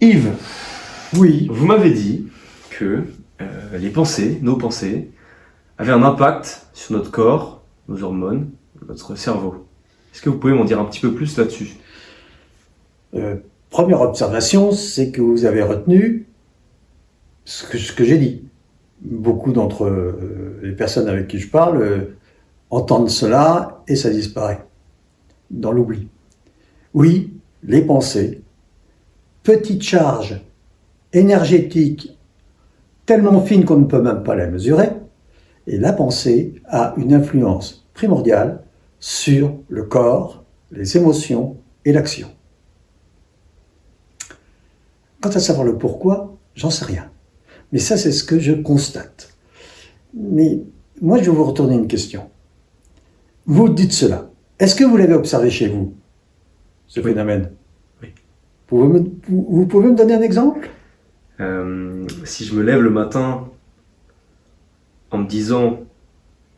Yves, Oui, vous m'avez dit que les pensées, nos pensées, avaient un impact sur notre corps, nos hormones, notre cerveau. Est-ce que vous pouvez m'en dire un petit peu plus là-dessus? euh, première observation, c'est que vous avez retenu ce que j'ai dit. Beaucoup d'entre les personnes avec qui je parle entendent cela et ça disparaît dans l'oubli. Oui, les pensées, petite charge énergétique tellement fine qu'on ne peut même pas la mesurer, et la pensée a une influence primordiale sur le corps, les émotions et l'action. Quant à savoir le pourquoi, j'en sais rien. Mais ça, c'est ce que je constate. Mais moi, je vais vous retourner une question. Vous dites cela. Est-ce que vous l'avez observé chez vous, ce Oui. phénomène? Oui. Vous pouvez me donner un exemple? Si je me lève le matin en me disant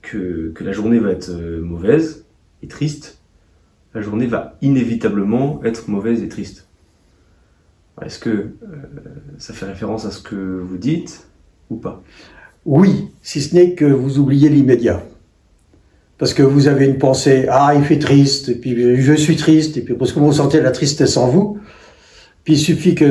que la journée va être mauvaise et triste, la journée va inévitablement être mauvaise et triste. Est-ce que ça fait référence à ce que vous dites ou pas? Oui, si ce n'est que vous oubliez l'immédiat. Parce que vous avez une pensée, ah, il fait triste, et puis je suis triste, et puis parce que vous sentez la tristesse en vous, puis il suffit que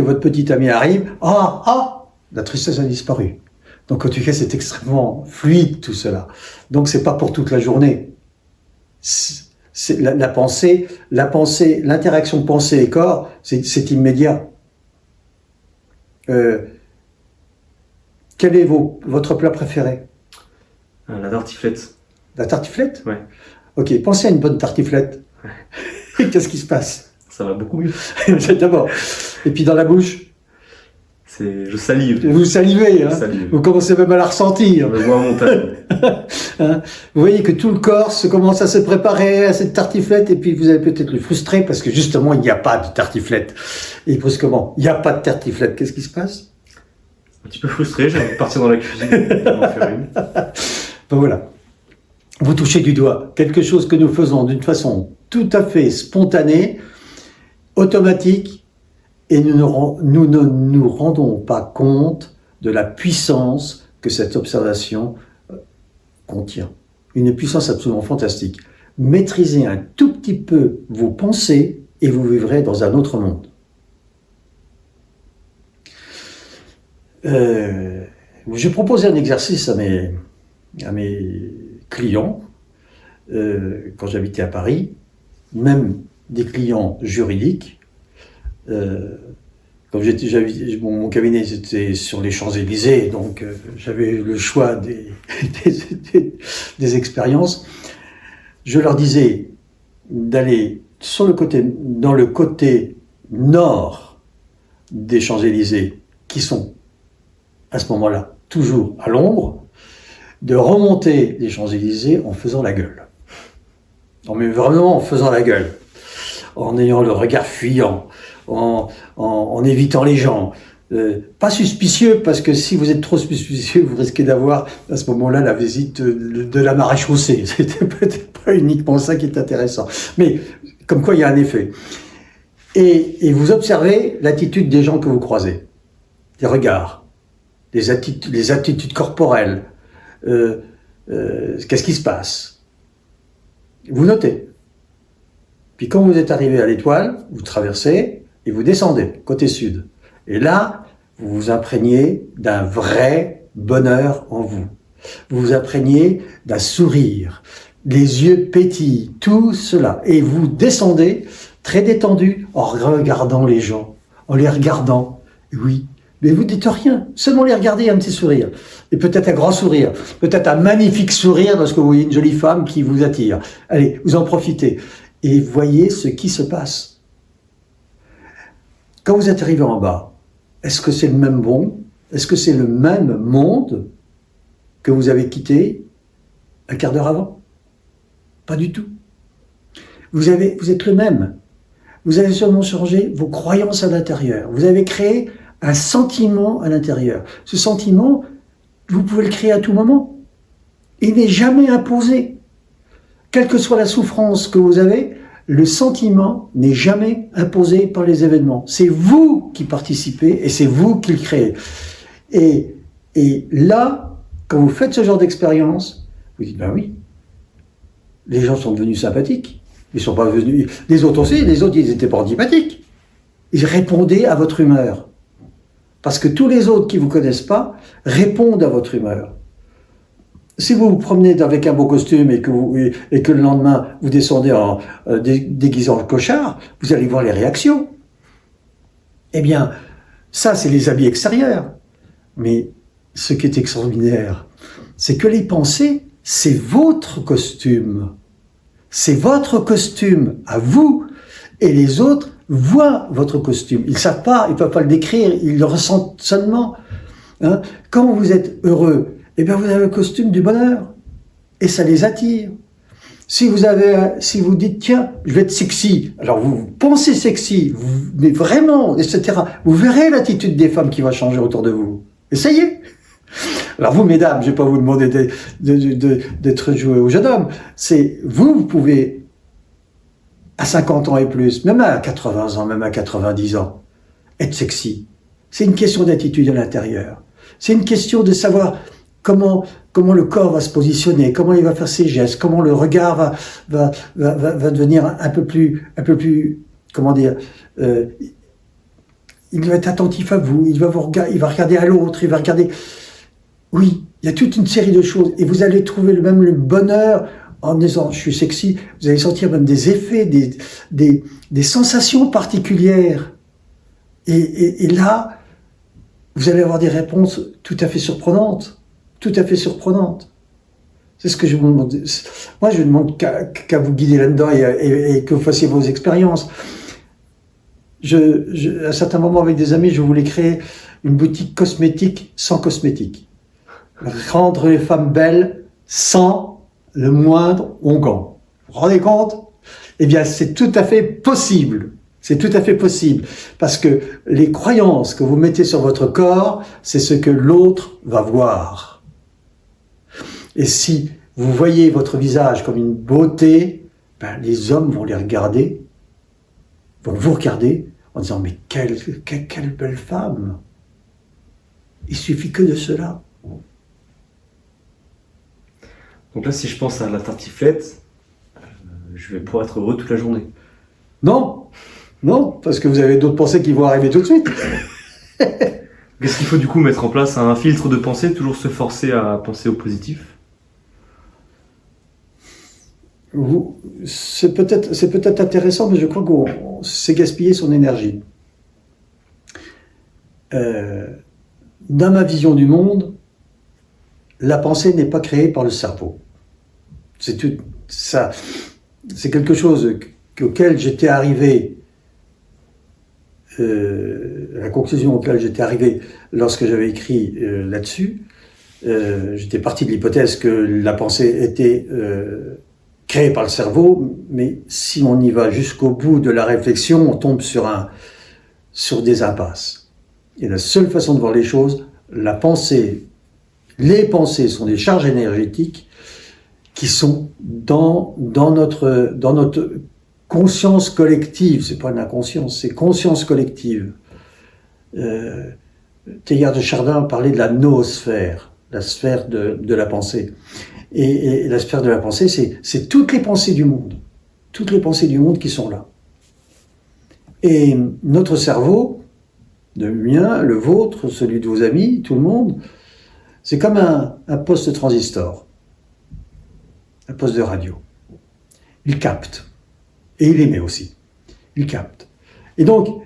votre petit ami arrive, la tristesse a disparu. Donc en tout cas, c'est extrêmement fluide tout cela. Donc c'est pas pour toute la journée. C'est la pensée, l'interaction pensée et corps, c'est immédiat. Quel est votre plat préféré? La tartiflette. La tartiflette? Ouais, Ok, pensez à une bonne tartiflette. Qu'est-ce qui se passe? ça va beaucoup mieux. D'abord. Et puis dans la bouche, Je salive. vous salivez, hein? Je salive. Vous commencez même à la Je ressentir. me vois en montagne. Hein, vous voyez que tout le corps se commence à se préparer à cette tartiflette et puis vous allez peut-être le frustrer parce que justement il n'y a pas de tartiflette. Et brusquement, il n'y a pas de tartiflette. Qu'est-ce qui se passe? Un petit peu frustré, j'ai envie de partir dans la cuisine et d'en faire une. Ben voilà. Vous touchez du doigt quelque chose que nous faisons d'une façon tout à fait spontanée, automatique, et nous ne nous rendons pas compte de la puissance que cette observation contient. Une puissance absolument fantastique. Maîtrisez un tout petit peu vos pensées et vous vivrez dans un autre monde. Je proposais un exercice à mes clients quand j'habitais à Paris, même des clients juridiques. Comme mon cabinet était sur les Champs-Élysées, donc j'avais le choix des expériences. Je leur disais d'aller dans le côté nord des Champs-Élysées, qui sont à ce moment-là toujours à l'ombre, de remonter les Champs-Élysées en faisant la gueule. Non mais vraiment en faisant la gueule, en ayant le regard fuyant, en évitant les gens. Pas suspicieux, parce que si vous êtes trop suspicieux, vous risquez d'avoir à ce moment-là la visite de la maréchaussée. C'était peut-être pas uniquement ça qui est intéressant. Mais comme quoi il y a un effet. Et vous observez l'attitude des gens que vous croisez. Les regards, les attitudes corporelles. Qu'est-ce qui se passe? Vous notez. Puis quand vous êtes arrivé à l'Étoile, vous traversez et vous descendez, côté sud. Et là, vous vous imprégnez d'un vrai bonheur en vous. Vous vous imprégnez d'un sourire, les yeux pétillent, tout cela. Et vous descendez très détendu en regardant les gens, en les regardant. Oui, mais vous dites rien, seulement les regarder, un petit sourire. Et peut-être un grand sourire, peut-être un magnifique sourire lorsque vous voyez une jolie femme qui vous attire. Allez, vous en profitez. Et voyez ce qui se passe. Quand vous êtes arrivé en bas, est-ce que c'est le même monde? Est-ce que c'est le même monde que vous avez quitté un quart d'heure avant? Pas du tout. Vous êtes le même. Vous avez seulement changé vos croyances à l'intérieur. Vous avez créé un sentiment à l'intérieur. Ce sentiment, vous pouvez le créer à tout moment. Il n'est jamais imposé. Quelle que soit la souffrance que vous avez, le sentiment n'est jamais imposé par les événements. C'est vous qui participez et c'est vous qui le créez. Et là, quand vous faites ce genre d'expérience, vous dites, ben oui, les gens sont devenus sympathiques. Ils sont pas venus. Les autres aussi, les autres, ils n'étaient pas antipathiques. Ils répondaient à votre humeur. Parce que tous les autres qui ne vous connaissent pas répondent à votre humeur. Si vous vous promenez avec un beau costume et que le lendemain vous descendez déguisé en clochard, vous allez voir les réactions. Eh bien, ça c'est les habits extérieurs. Mais ce qui est extraordinaire, c'est que les pensées, c'est votre costume. C'est votre costume à vous. Et les autres voient votre costume. Ils ne savent pas, ils ne peuvent pas le décrire, ils le ressentent seulement. Hein? Quand vous êtes heureux, eh bien vous avez le costume du bonheur. Et ça les attire. Si vous dites, tiens, je vais être sexy, alors vous pensez sexy, mais vraiment, etc., vous verrez l'attitude des femmes qui va changer autour de vous. Essayez. Alors vous, mesdames, je ne vais pas vous demander d'être joué au jeune homme. C'est vous pouvez, à 50 ans et plus, même à 80 ans, même à 90 ans, être sexy. C'est une question d'attitude à l'intérieur. C'est une question de savoir comment le corps va se positionner, comment il va faire ses gestes, comment le regard va devenir un peu plus, comment dire, il va être attentif à vous, il va regarder à l'autre, il va regarder. Oui, il y a toute une série de choses et vous allez trouver le bonheur en disant je suis sexy. Vous allez sentir même des effets, des sensations particulières. Et là, vous allez avoir des réponses tout à fait surprenantes. Tout à fait surprenantes. C'est ce que je vous demande. Moi, je ne demande qu'à vous guider là-dedans et que vous fassiez vos expériences. À un certain moment, avec des amis, je voulais créer une boutique cosmétique sans cosmétique. Rendre les femmes belles sans le moindre onguent. Vous vous rendez compte? Eh bien, c'est tout à fait possible. C'est tout à fait possible. Parce que les croyances que vous mettez sur votre corps, c'est ce que l'autre va voir. Et si vous voyez votre visage comme une beauté, ben, les hommes vont vous regarder en disant mais quelle belle femme. Il suffit que de cela. Donc là, si je pense à la tartiflette, je vais pouvoir être heureux toute la journée. Non, parce que vous avez d'autres pensées qui vont arriver tout de suite. Qu'est-ce qu'il faut du coup mettre en place? Un filtre de pensée, toujours se forcer à penser au positif? C'est peut-être intéressant, mais je crois que c'est gaspiller son énergie. Dans ma vision du monde, la pensée n'est pas créée par le cerveau. C'est tout ça. C'est quelque chose auquel j'étais arrivé, la conclusion auquel j'étais arrivé lorsque j'avais écrit là-dessus. J'étais parti de l'hypothèse que la pensée était créée par le cerveau, mais si on y va jusqu'au bout de la réflexion, on tombe sur des impasses. Et la seule façon de voir les choses, les pensées sont des charges énergétiques qui sont dans notre conscience collective. C'est pas une inconscience, c'est conscience collective. Teilhard de Chardin parlait de la noosphère, la sphère de la pensée. Et la sphère de la pensée, c'est toutes les pensées du monde. Toutes les pensées du monde qui sont là. Et notre cerveau, le mien, le vôtre, celui de vos amis, tout le monde, c'est comme un poste transistor, un poste de radio. Il capte. Et il émet aussi. Il capte. Et donc,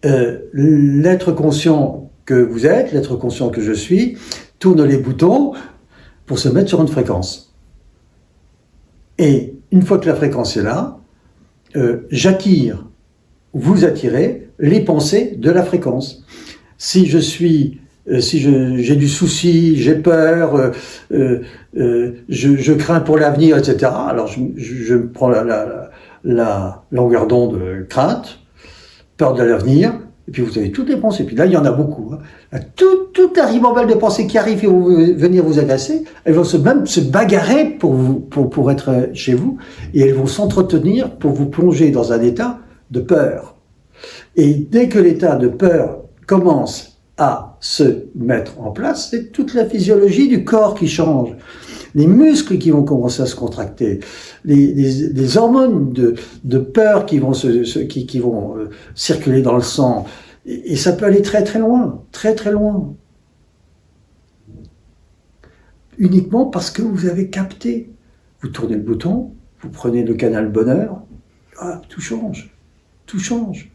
l'être conscient que vous êtes, l'être conscient que je suis, tourne les boutons pour se mettre sur une fréquence. Et une fois que la fréquence est là, j'attire, vous attirez les pensées de la fréquence. Si j'ai du souci, j'ai peur, je crains pour l'avenir, etc. Alors je prends la longueur d'onde crainte, peur de l'avenir, Et puis vous avez toutes les pensées. Puis là, il y en a beaucoup. Hein. Là, toute la ribambelle de pensées qui arrivent et vont venir vous agacer, elles vont même se bagarrer pour être chez vous. Et elles vont s'entretenir pour vous plonger dans un état de peur. Et dès que l'état de peur commence à se mettre en place, c'est toute la physiologie du corps qui change. Les muscles qui vont commencer à se contracter, les hormones de peur qui vont circuler dans le sang, et ça peut aller très très loin, très très loin. Uniquement parce que vous avez capté. Vous tournez le bouton, vous prenez le canal bonheur, tout change, tout change.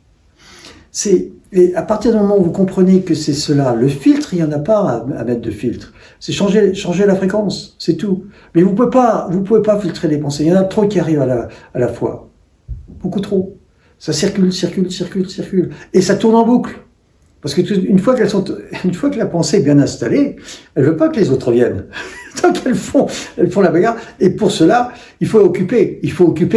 Et à partir du moment où vous comprenez que c'est cela, le filtre, il n'y en a pas à mettre de filtre. C'est changer la fréquence, c'est tout. Mais vous pouvez pas filtrer les pensées. Il y en a trop qui arrivent à la fois. Beaucoup trop. Ça circule. Et ça tourne en boucle. Parce que une fois que la pensée est bien installée, elle veut pas que les autres viennent. Donc elles font la bagarre. Et pour cela, il faut occuper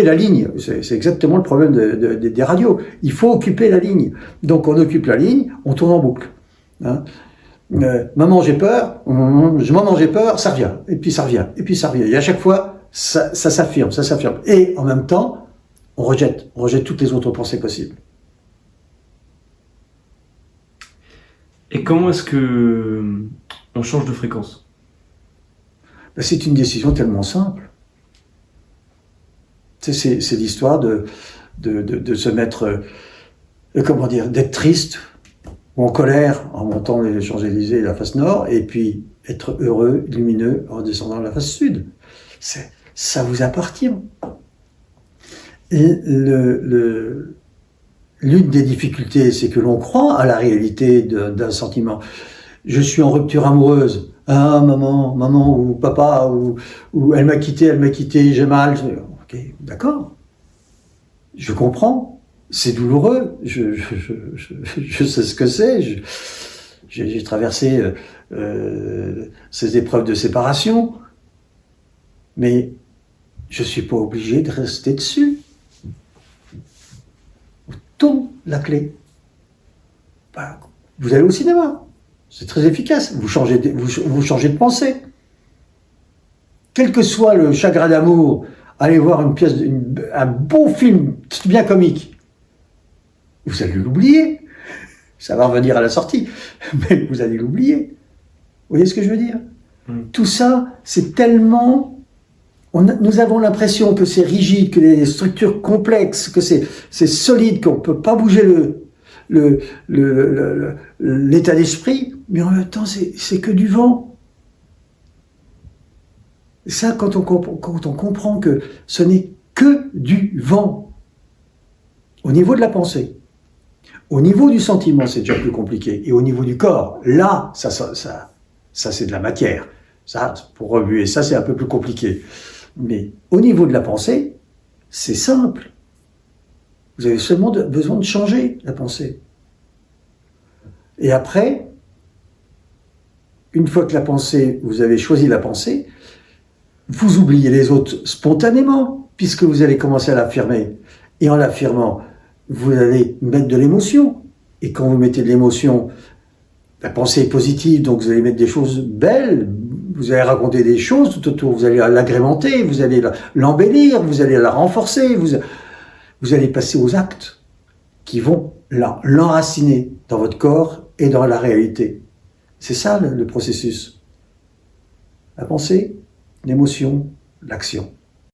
la ligne. C'est exactement le problème des radios. Il faut occuper la ligne. Donc on occupe la ligne, on tourne en boucle. Hein. Maman j'ai peur, ça revient. Et puis ça revient. Et à chaque fois, ça s'affirme. Et en même temps, on rejette toutes les autres pensées possibles. Et comment est-ce que on change de fréquence? C'est une décision tellement simple. C'est l'histoire de se mettre, d'être triste ou en colère en montant les Champs-Élysées et la face nord, et puis être heureux, lumineux en descendant la face sud. Ça vous appartient. Et l'une des difficultés, c'est que l'on croit à la réalité d'un sentiment. Je suis en rupture amoureuse. Ah, maman, ou papa, ou elle m'a quitté, j'ai mal. Ok, d'accord. Je comprends. C'est douloureux. Je sais ce que c'est. J'ai traversé ces épreuves de séparation. Mais je suis pas obligé de rester dessus. La clé. Vous allez au cinéma, c'est très efficace. Vous changez de pensée. Quel que soit le chagrin d'amour, allez voir un bon film bien comique. Vous allez l'oublier. Ça va revenir à la sortie, mais vous allez l'oublier. Vous voyez ce que je veux dire? Tout ça, c'est tellement... Nous avons l'impression que c'est rigide, que les structures complexes, que c'est solide, qu'on ne peut pas bouger l'état d'esprit, mais en même temps, c'est que du vent. Et ça, quand on comprend que ce n'est que du vent, au niveau de la pensée, au niveau du sentiment, c'est déjà plus compliqué, et au niveau du corps, là, ça c'est de la matière. Ça, pour remuer, ça, c'est un peu plus compliqué. Mais au niveau de la pensée, c'est simple. Vous avez seulement besoin de changer la pensée. Et après, une fois que vous avez choisi la pensée, vous oubliez les autres spontanément, puisque vous allez commencer à l'affirmer. Et en l'affirmant, vous allez mettre de l'émotion. Et quand vous mettez de l'émotion, la pensée est positive, donc vous allez mettre des choses belles, vous allez raconter des choses tout autour, vous allez l'agrémenter, vous allez l'embellir, vous allez la renforcer, vous allez passer aux actes qui vont l'enraciner dans votre corps et dans la réalité. C'est ça le processus. La pensée, l'émotion, l'action.